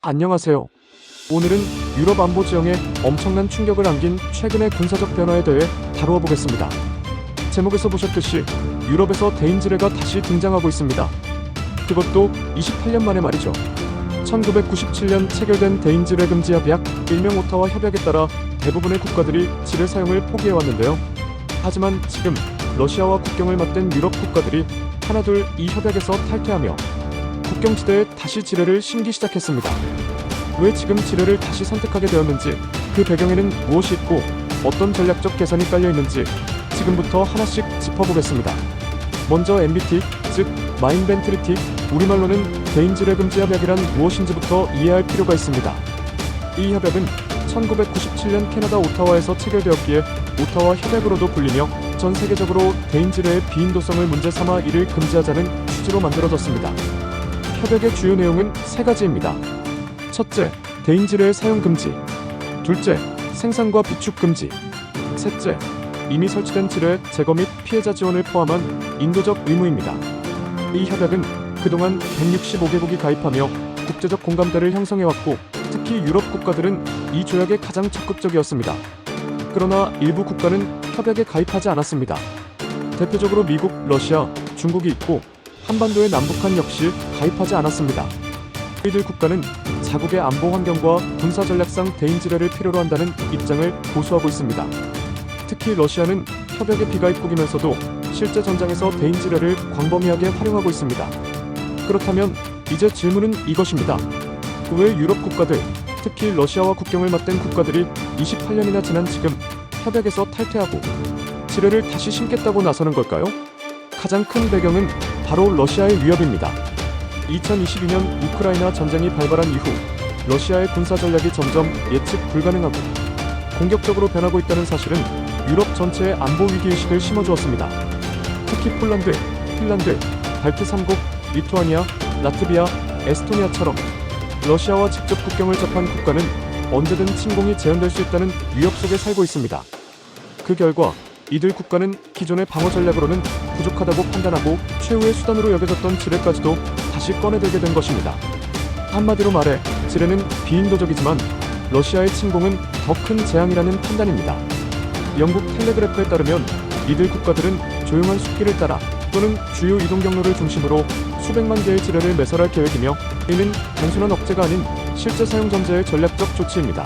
안녕하세요. 오늘은 유럽 안보 지형에 엄청난 충격을 안긴 최근의 군사적 변화에 대해 다루어 보겠습니다. 제목에서 보셨듯이 유럽에서 대인지뢰가 다시 등장하고 있습니다. 그것도 28년 만에 말이죠. 1997년 체결된 대인지뢰 금지 협약, 일명 오타와 협약에 따라 대부분의 국가들이 지뢰 사용을 포기해왔는데요. 하지만 지금 러시아와 국경을 맞댄 유럽 국가들이 하나둘 이 협약에서 탈퇴하며 국경지대에 다시 지뢰를 심기 시작했습니다. 왜 지금 지뢰를 다시 선택하게 되었는지, 그 배경에는 무엇이 있고 어떤 전략적 계산이 깔려 있는지 지금부터 하나씩 짚어보겠습니다. 먼저 MBT, 즉 마인벤 트리티, 우리말로는 대인지뢰 금지 협약이란 무엇인지부터 이해할 필요가 있습니다. 이 협약은 1997년 캐나다 오타와에서 체결되었기에 오타와 협약으로도 불리며 전 세계적으로 대인지뢰의 비인도성을 문제 삼아 이를 금지하자는 취지로 만들어졌습니다. 협약의 주요 내용은 세 가지입니다. 첫째, 대인지뢰의 사용 금지. 둘째, 생산과 비축 금지. 셋째, 이미 설치된 지뢰 제거 및 피해자 지원을 포함한 인도적 의무입니다. 이 협약은 그동안 165개국이 가입하며 국제적 공감대를 형성해왔고, 특히 유럽 국가들은 이 조약에 가장 적극적이었습니다. 그러나 일부 국가는 협약에 가입하지 않았습니다. 대표적으로 미국, 러시아, 중국이 있고 한반도의 남북한 역시 가입하지 않았습니다. 이들 국가는 자국의 안보 환경과 군사 전략상 대인지뢰를 필요로 한다는 입장을 고수하고 있습니다. 특히 러시아는 협약의 비가입국이면서도 실제 전장에서 대인지뢰를 광범위하게 활용하고 있습니다. 그렇다면 이제 질문은 이것입니다. 왜 유럽 국가들, 특히 러시아와 국경을 맞댄 국가들이 28년이나 지난 지금 협약에서 탈퇴하고 지뢰를 다시 심겠다고 나서는 걸까요? 가장 큰 배경은 바로 러시아의 위협입니다. 2022년 우크라이나 전쟁이 발발한 이후 러시아의 군사 전략이 점점 예측 불가능하고 공격적으로 변하고 있다는 사실은 유럽 전체의 안보 위기의식을 심어주었습니다. 특히 폴란드, 핀란드, 발트 3국, 리투아니아, 라트비아, 에스토니아처럼 러시아와 직접 국경을 접한 국가는 언제든 침공이 재현될 수 있다는 위협 속에 살고 있습니다. 그 결과 이들 국가는 기존의 방어 전략으로는 부족하다고 판단하고 최후의 수단으로 여겨졌던 지뢰까지도 다시 꺼내들게 된 것입니다. 한마디로 말해 지뢰는 비인도적이지만 러시아의 침공은 더 큰 재앙이라는 판단입니다. 영국 텔레그래프에 따르면 이들 국가들은 조용한 숲길을 따라 또는 주요 이동 경로를 중심으로 수백만 개의 지뢰를 매설할 계획이며, 이는 단순한 억제가 아닌 실제 사용 전제의 전략적 조치입니다.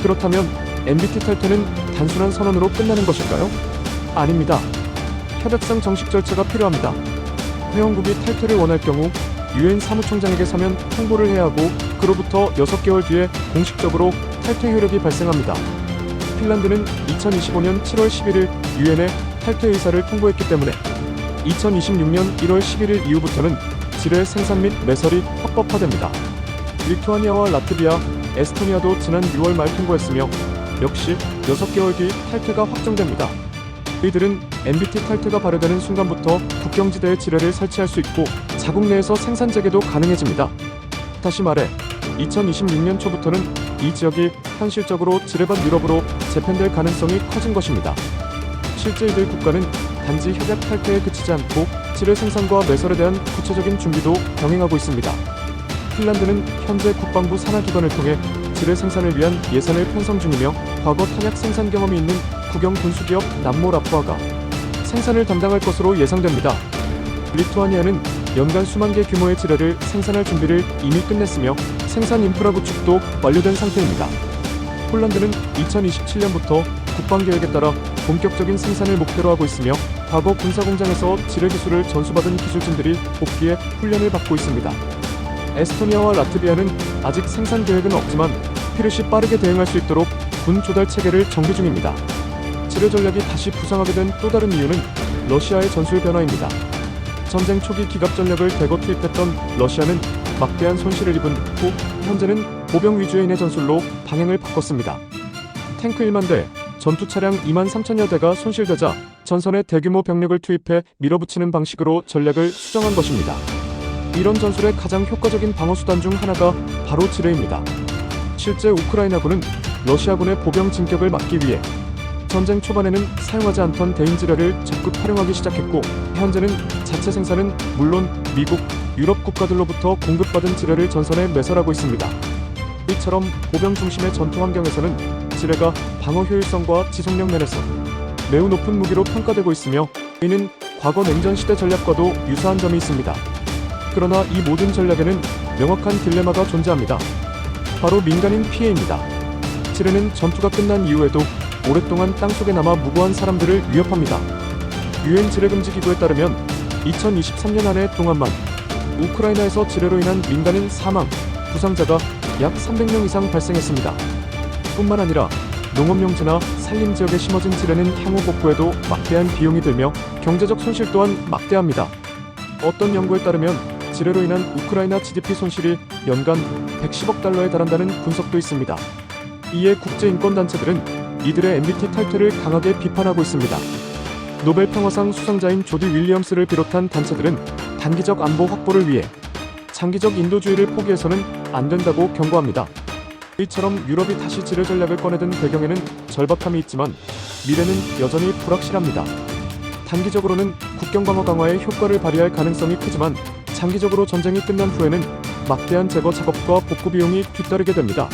그렇다면 MBT 탈퇴는 단순한 선언으로 끝나는 것일까요? 아닙니다. 협약상 정식 절차가 필요합니다. 회원국이 탈퇴를 원할 경우 유엔 사무총장에게 서면 통보를 해야 하고, 그로부터 6개월 뒤에 공식적으로 탈퇴 효력이 발생합니다. 핀란드는 2025년 7월 11일 유엔에 탈퇴 의사를 통보했기 때문에 2026년 1월 11일 이후부터는 지뢰 생산 및 매설이 합법화됩니다. 리투아니아와 라트비아, 에스토니아도 지난 6월 말 통보했으며 역시 6개월 뒤 탈퇴가 확정됩니다. 이들은 MBT 탈퇴가 발효되는 순간부터 국경지대에 지뢰를 설치할 수 있고 자국 내에서 생산 재개도 가능해집니다. 다시 말해 2026년 초부터는 이 지역이 현실적으로 지뢰밭 유럽으로 재편될 가능성이 커진 것입니다. 실제 이들 국가는 단지 협약 탈퇴에 그치지 않고 지뢰 생산과 매설에 대한 구체적인 준비도 병행하고 있습니다. 핀란드는 현재 국방부 산하기관을 통해 지뢰 생산을 위한 예산을 편성 중이며, 과거 탄약 생산 경험이 있는 국영 군수기업 남모라프아가 생산을 담당할 것으로 예상됩니다. 리투아니아는 연간 수만 개 규모의 지뢰를 생산할 준비를 이미 끝냈으며 생산 인프라 구축도 완료된 상태입니다. 폴란드는 2027년부터 국방계획에 따라 본격적인 생산을 목표로 하고 있으며, 과거 군사공장에서 지뢰 기술을 전수받은 기술진들이 복귀해 훈련을 받고 있습니다. 에스토니아와 라트비아는 아직 생산 계획은 없지만 필요시 빠르게 대응할 수 있도록 군 조달 체계를 정비 중입니다. 지뢰 전략이 다시 부상하게 된 또 다른 이유는 러시아의 전술 변화입니다. 전쟁 초기 기갑 전력을 대거 투입했던 러시아는 막대한 손실을 입은 후 현재는 보병 위주의 인해 전술로 방향을 바꿨습니다. 탱크 1만 대, 전투 차량 2만 3천여 대가 손실되자 전선에 대규모 병력을 투입해 밀어붙이는 방식으로 전략을 수정한 것입니다. 이런 전술의 가장 효과적인 방어 수단 중 하나가 바로 지뢰입니다. 실제 우크라이나군은 러시아군의 보병 진격을 막기 위해 전쟁 초반에는 사용하지 않던 대인지뢰를 적극 활용하기 시작했고, 현재는 자체 생산은 물론 미국, 유럽 국가들로부터 공급받은 지뢰를 전선에 매설하고 있습니다. 이처럼 보병 중심의 전투 환경에서는 지뢰가 방어 효율성과 지속력 면에서 매우 높은 무기로 평가되고 있으며 이는 과거 냉전 시대 전략과도 유사한 점이 있습니다. 그러나 이 모든 전략에는 명확한 딜레마가 존재합니다. 바로 민간인 피해입니다. 지뢰는 전투가 끝난 이후에도 오랫동안 땅속에 남아 무고한 사람들을 위협합니다. 유엔 지뢰금지기구에 따르면 2023년 한 해 동안만 우크라이나에서 지뢰로 인한 민간인 사망, 부상자가 약 300명 이상 발생했습니다. 뿐만 아니라 농업용지나 산림지역에 심어진 지뢰는 향후 복구에도 막대한 비용이 들며 경제적 손실 또한 막대합니다. 어떤 연구에 따르면 지뢰로 인한 우크라이나 GDP 손실이 연간 110억 달러에 달한다는 분석도 있습니다. 이에 국제인권단체들은 이들의 NBT 탈퇴를 강하게 비판하고 있습니다. 노벨 평화상 수상자인 조디 윌리엄스를 비롯한 단체들은 단기적 안보 확보를 위해 장기적 인도주의를 포기해서는 안 된다고 경고합니다. 이처럼 유럽이 다시 지뢰 전략을 꺼내든 배경에는 절박함이 있지만 미래는 여전히 불확실합니다. 단기적으로는 국경 방어 강화에 효과를 발휘할 가능성이 크지만 장기적으로 전쟁이 끝난 후에는 막대한 제거 작업과 복구 비용이 뒤따르게 됩니다.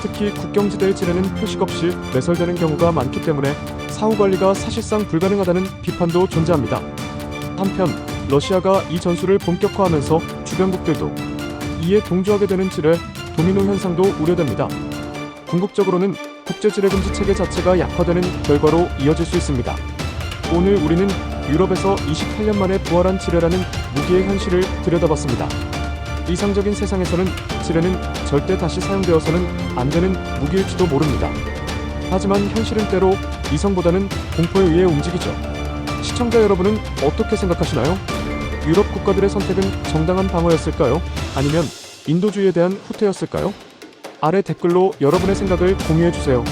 특히 국경지대의 지뢰는 표식 없이 매설되는 경우가 많기 때문에 사후 관리가 사실상 불가능하다는 비판도 존재합니다. 한편 러시아가 이 전술을 본격화하면서 주변국들도 이에 동조하게 되는 지뢰 도미노 현상도 우려됩니다. 궁극적으로는 국제지뢰금지 체계 자체가 약화되는 결과로 이어질 수 있습니다. 오늘 우리는 유럽에서 28년 만에 부활한 지뢰라는 무기의 현실을 들여다봤습니다. 이상적인 세상에서는 지뢰는 절대 다시 사용되어서는 안 되는 무기일지도 모릅니다. 하지만 현실은 때로 이성보다는 공포에 의해 움직이죠. 시청자 여러분은 어떻게 생각하시나요? 유럽 국가들의 선택은 정당한 방어였을까요? 아니면 인도주의에 대한 후퇴였을까요? 아래 댓글로 여러분의 생각을 공유해주세요.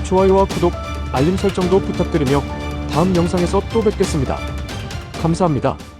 좋아요와 구독, 알림 설정도 부탁드리며 다음 영상에서 또 뵙겠습니다. 감사합니다.